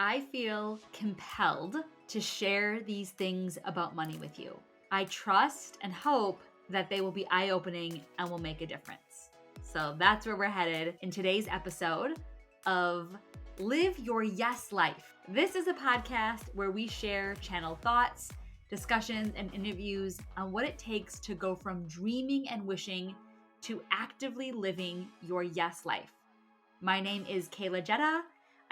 I feel compelled to share these things about money with you. I trust and hope that they will be eye-opening and will make a difference. So that's where we're headed in today's episode of Live Your Yes Life. This is a podcast where we share channeled thoughts, discussions, and interviews on what it takes to go from dreaming and wishing to actively living your yes life. My name is Kaela Jetta.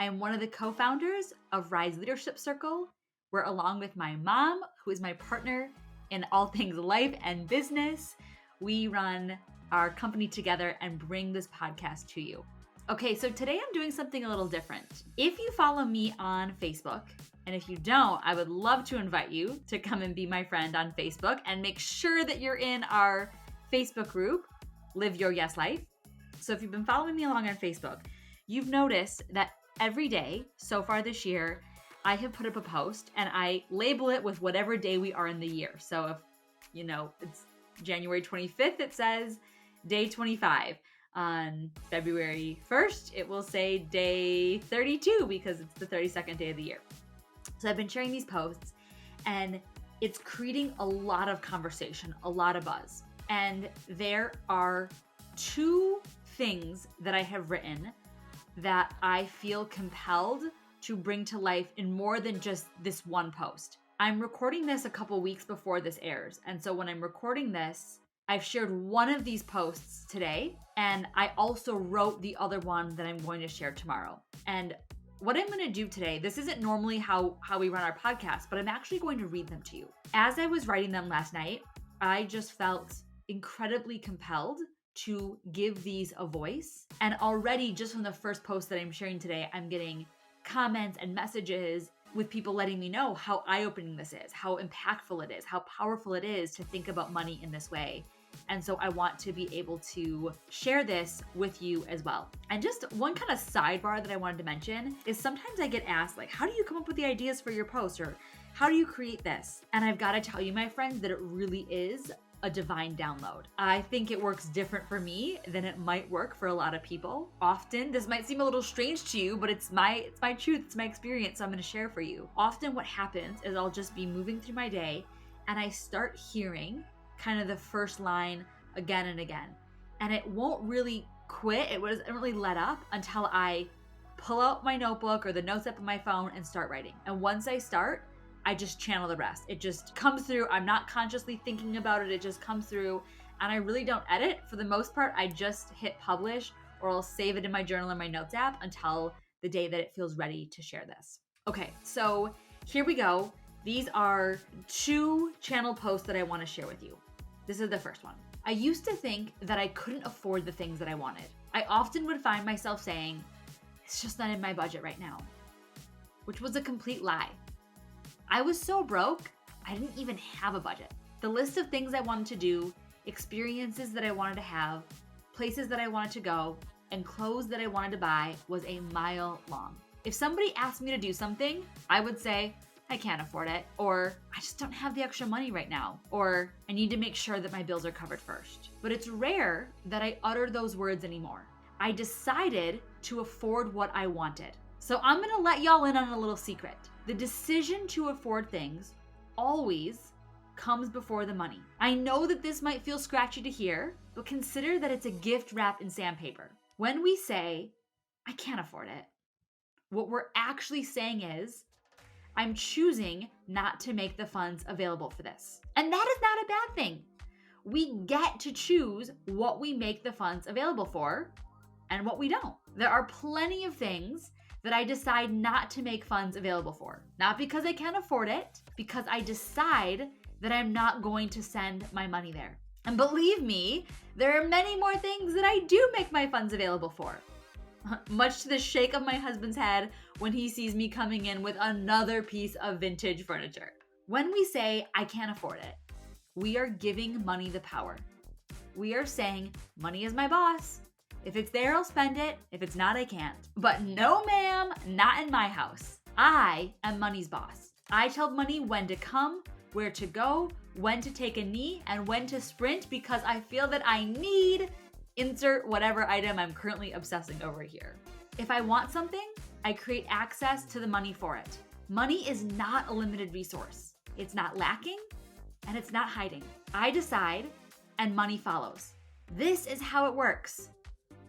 I am one of the co-founders of Rise Leadership Circle, where along with my mom, who is my partner in all things life and business, we run our company together and bring this podcast to you. Okay, so today I'm doing something a little different. If you follow me on Facebook, and if you don't, I would love to invite you to come and be my friend on Facebook and make sure that you're in our Facebook group, Live Your Yes Life. So if you've been following me along on Facebook, you've noticed that every day so far this year, I have put up a post and I label it with whatever day we are in the year. So if, it's January 25th, it says day 25. On February 1st, it will say day 32 because it's the 32nd day of the year. So I've been sharing these posts and it's creating a lot of conversation, a lot of buzz. And there are two things that I have written that I feel compelled to bring to life in more than just this one post. I'm recording this a couple weeks before this airs. And so when I'm recording this, I've shared one of these posts today, and I also wrote the other one that I'm going to share tomorrow. And what I'm going to do today, this isn't normally how we run our podcast, but I'm actually going to read them to you. As I was writing them last night, I just felt incredibly compelled to give these a voice. And already just from the first post that I'm sharing today, I'm getting comments and messages with people letting me know how eye-opening this is, how impactful it is, how powerful it is to think about money in this way. And so I want to be able to share this with you as well. And just one kind of sidebar that I wanted to mention is sometimes I get asked, like, how do you come up with the ideas for your posts? Or how do you create this? And I've got to tell you, my friends, that it really is a divine download. I think it works different for me than it might work for a lot of people. Often, this might seem a little strange to you, but it's my truth, it's my experience, so I'm going to share for you. Often what happens is I'll just be moving through my day and I start hearing kind of the first line again and again. And it won't really quit, it doesn't really let up until I pull out my notebook or the notes app on my phone and start writing. And once I start, I just channel the rest. It just comes through. I'm not consciously thinking about it. It just comes through. And I really don't edit. For the most part, I just hit publish or I'll save it in my journal or my notes app until the day that it feels ready to share this. Okay, so here we go. These are two channel posts that I want to share with you. This is the first one. I used to think that I couldn't afford the things that I wanted. I often would find myself saying, it's just not in my budget right now, which was a complete lie. I was so broke, I didn't even have a budget. The list of things I wanted to do, experiences that I wanted to have, places that I wanted to go, and clothes that I wanted to buy was a mile long. If somebody asked me to do something, I would say, I can't afford it, or I just don't have the extra money right now, or I need to make sure that my bills are covered first. But it's rare that I utter those words anymore. I decided to afford what I wanted. So I'm gonna let y'all in on a little secret. The decision to afford things always comes before the money. I know that this might feel scratchy to hear, but consider that it's a gift wrapped in sandpaper. When we say, I can't afford it, what we're actually saying is, I'm choosing not to make the funds available for this. And that is not a bad thing. We get to choose what we make the funds available for and what we don't. There are plenty of things that I decide not to make funds available for. Not because I can't afford it, because I decide that I'm not going to send my money there. And believe me, there are many more things that I do make my funds available for. Much to the shake of my husband's head when he sees me coming in with another piece of vintage furniture. When we say, I can't afford it, we are giving money the power. We are saying, money is my boss. If it's there, I'll spend it. If it's not, I can't. But no, ma'am, not in my house. I am money's boss. I tell money when to come, where to go, when to take a knee, and when to sprint because I feel that I need insert whatever item I'm currently obsessing over here. If I want something, I create access to the money for it. Money is not a limited resource. It's not lacking, and it's not hiding. I decide, and money follows. This is how it works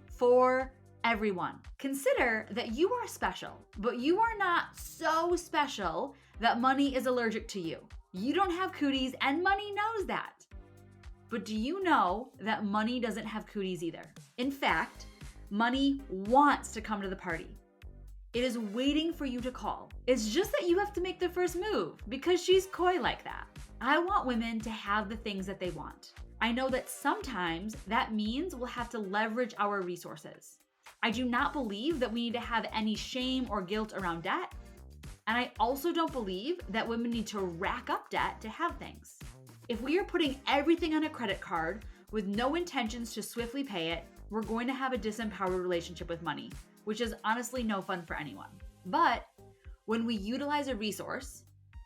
for everyone. Consider that you are special, but you are not so special that money is allergic to you. You don't have cooties, and money knows that. But do you know that money doesn't have cooties either? In fact, money wants to come to the party. It is waiting for you to call. It's just that you have to make the first move because she's coy like that. I want women to have the things that they want. I know that sometimes that means we'll have to leverage our resources. I do not believe that we need to have any shame or guilt around debt. And I also don't believe that women need to rack up debt to have things. If we are putting everything on a credit card with no intentions to swiftly pay it, we're going to have a disempowered relationship with money, which is honestly no fun for anyone. But when we utilize a resource,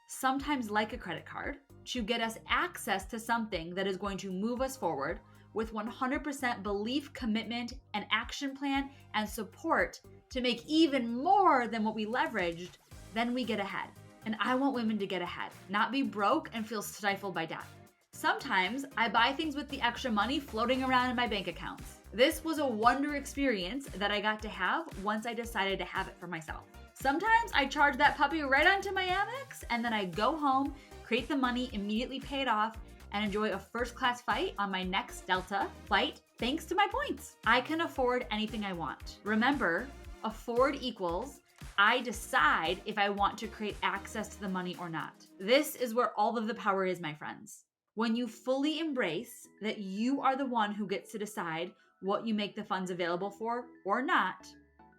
sometimes like a credit card, to get us access to something that is going to move us forward with 100% belief, commitment, and action plan and support to make even more than what we leveraged, then we get ahead. And I want women to get ahead, not be broke and feel stifled by debt. Sometimes I buy things with the extra money floating around in my bank accounts. This was a wonder experience that I got to have once I decided to have it for myself. Sometimes I charge that puppy right onto my Amex, and then I go home, create the money, immediately pay it off, and enjoy a first-class flight on my next Delta flight thanks to my points. I can afford anything I want. Remember, afford equals I decide if I want to create access to the money or not. This is where all of the power is, my friends. When you fully embrace that you are the one who gets to decide what you make the funds available for or not,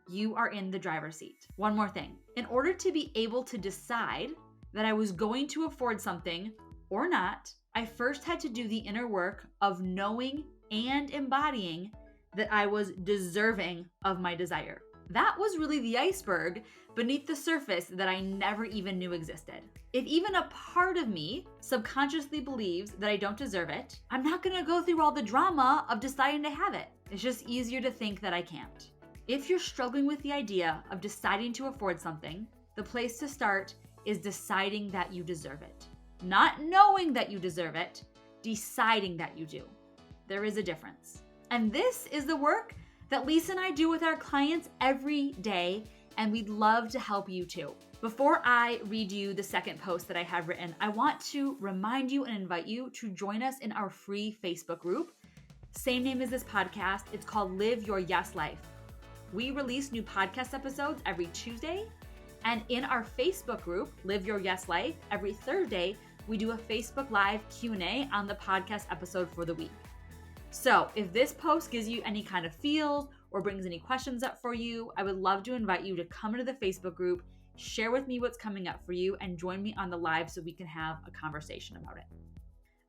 you are in the driver's seat. One more thing. In order to be able to decide that I was going to afford something or not, I first had to do the inner work of knowing and embodying that I was deserving of my desire. That was really the iceberg beneath the surface that I never even knew existed. If even a part of me subconsciously believes that I don't deserve it, I'm not gonna go through all the drama of deciding to have it. It's just easier to think that I can't. If you're struggling with the idea of deciding to afford something, the place to start is deciding that you deserve it. Not knowing that you deserve it, deciding that you do. There is a difference. And this is the work that Lisa and I do with our clients every day, and we'd love to help you too. Before I read you the second post that I have written, I want to remind you and invite you to join us in our free Facebook group. Same name as this podcast. It's called Live Your Yes Life. We release new podcast episodes every Tuesday, and in our Facebook group, Live Your Yes Life, every Thursday, we do a Facebook Live Q&A on the podcast episode for the week. So if this post gives you any kind of feels or brings any questions up for you, I would love to invite you to come into the Facebook group, share with me what's coming up for you, and join me on the live so we can have a conversation about it.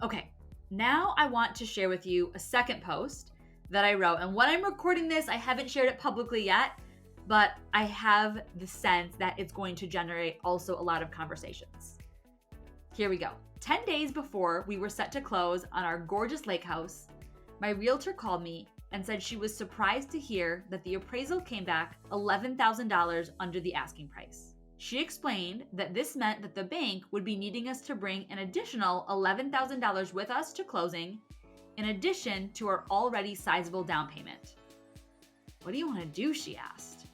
Okay, now I want to share with you a second post that I wrote. And when I'm recording this, I haven't shared it publicly yet, but I have the sense that it's going to generate also a lot of conversations. Here we go. 10 days before we were set to close on our gorgeous lake house, my realtor called me and said she was surprised to hear that the appraisal came back $11,000 under the asking price. She explained that this meant that the bank would be needing us to bring an additional $11,000 with us to closing, in addition to our already sizable down payment. "What do you want to do?" she asked.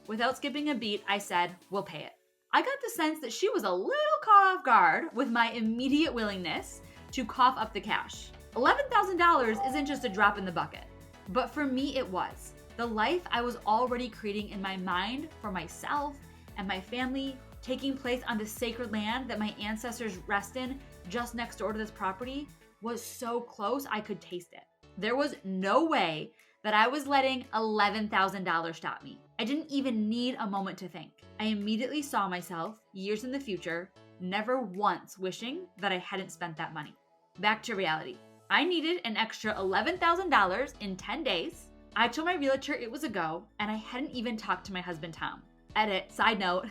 Without skipping a beat, I said, "We'll pay it." I got the sense that she was a little caught off guard with my immediate willingness to cough up the cash. $11,000 isn't just a drop in the bucket, but for me it was. The life I was already creating in my mind for myself and my family, taking place on the sacred land that my ancestors rest in just next door to this property, was so close I could taste it. There was no way that I was letting $11,000 stop me. I didn't even need a moment to think. I immediately saw myself, years in the future, never once wishing that I hadn't spent that money. Back to reality. I needed an extra $11,000 in 10 days. I told my realtor it was a go, and I hadn't even talked to my husband, Tom. Edit, side note,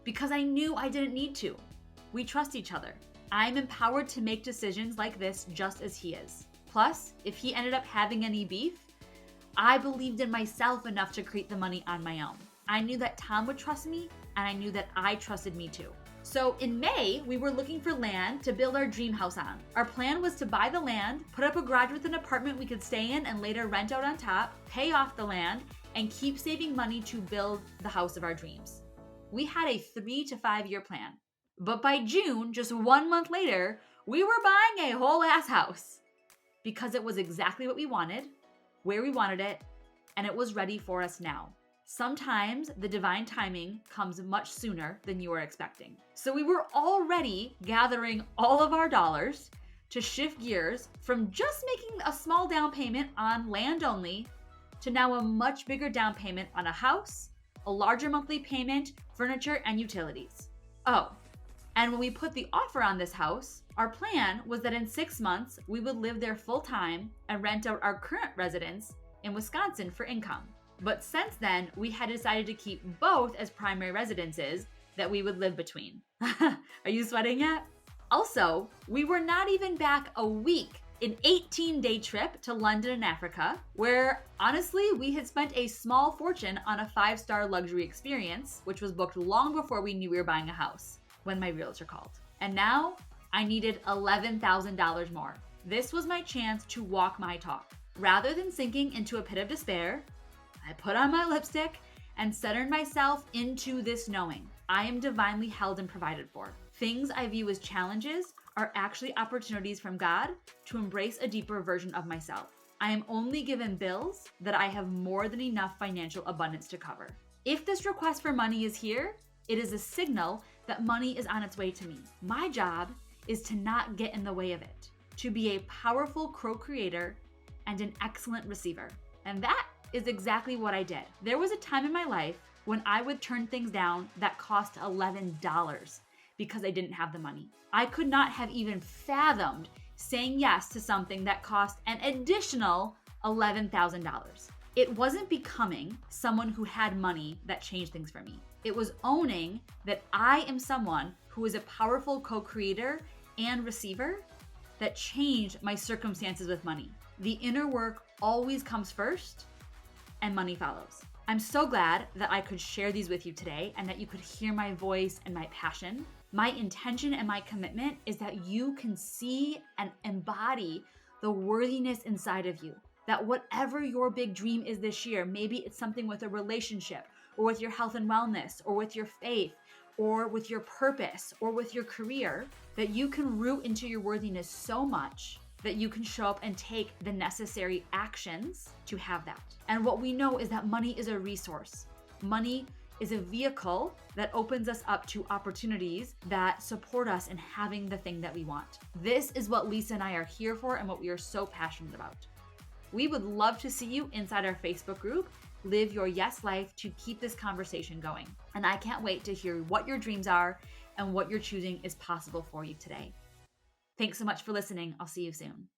because I knew I didn't need to. We trust each other. I'm empowered to make decisions like this just as he is. Plus, if he ended up having any beef, I believed in myself enough to create the money on my own. I knew that Tom would trust me, and I knew that I trusted me too. So in May, we were looking for land to build our dream house on. Our plan was to buy the land, put up a garage with an apartment we could stay in and later rent out on top, pay off the land, and keep saving money to build the house of our dreams. We had a 3 to 5 year plan. But by June, just 1 month later, we were buying a whole ass house because it was exactly what we wanted, where we wanted it, and it was ready for us now. Sometimes the divine timing comes much sooner than you were expecting. So we were already gathering all of our dollars to shift gears from just making a small down payment on land only to now a much bigger down payment on a house, a larger monthly payment, furniture, and utilities. Oh, and when we put the offer on this house, our plan was that in 6 months, we would live there full time and rent out our current residence in Wisconsin for income. But since then, we had decided to keep both as primary residences that we would live between. Are you sweating yet? Also, we were not even back a week, an 18-day trip to London and Africa, where honestly, we had spent a small fortune on a 5-star luxury experience, which was booked long before we knew we were buying a house, when my realtor called. And now, I needed $11,000 more. This was my chance to walk my talk. Rather than sinking into a pit of despair, I put on my lipstick and centered myself into this knowing. I am divinely held and provided for. Things I view as challenges are actually opportunities from God to embrace a deeper version of myself. I am only given bills that I have more than enough financial abundance to cover. If this request for money is here, it is a signal that money is on its way to me. My job is to not get in the way of it, to be a powerful co-creator and an excellent receiver. And that is exactly what I did. There was a time in my life when I would turn things down that cost $11 because I didn't have the money. I could not have even fathomed saying yes to something that cost an additional $11,000. It wasn't becoming someone who had money that changed things for me. It was owning that I am someone who is a powerful co-creator and receiver that changed my circumstances with money. The inner work always comes first, and money follows. I'm so glad that I could share these with you today and that you could hear my voice and my passion. My intention and my commitment is that you can see and embody the worthiness inside of you. That whatever your big dream is this year, maybe it's something with a relationship or with your health and wellness or with your faith or with your purpose or with your career, that you can root into your worthiness so much that you can show up and take the necessary actions to have that. And what we know is that money is a resource. Money is a vehicle that opens us up to opportunities that support us in having the thing that we want. This is what Lisa and I are here for and what we are so passionate about. We would love to see you inside our Facebook group, Live Your Yes Life, to keep this conversation going. And I can't wait to hear what your dreams are and what you're choosing is possible for you today. Thanks so much for listening. I'll see you soon.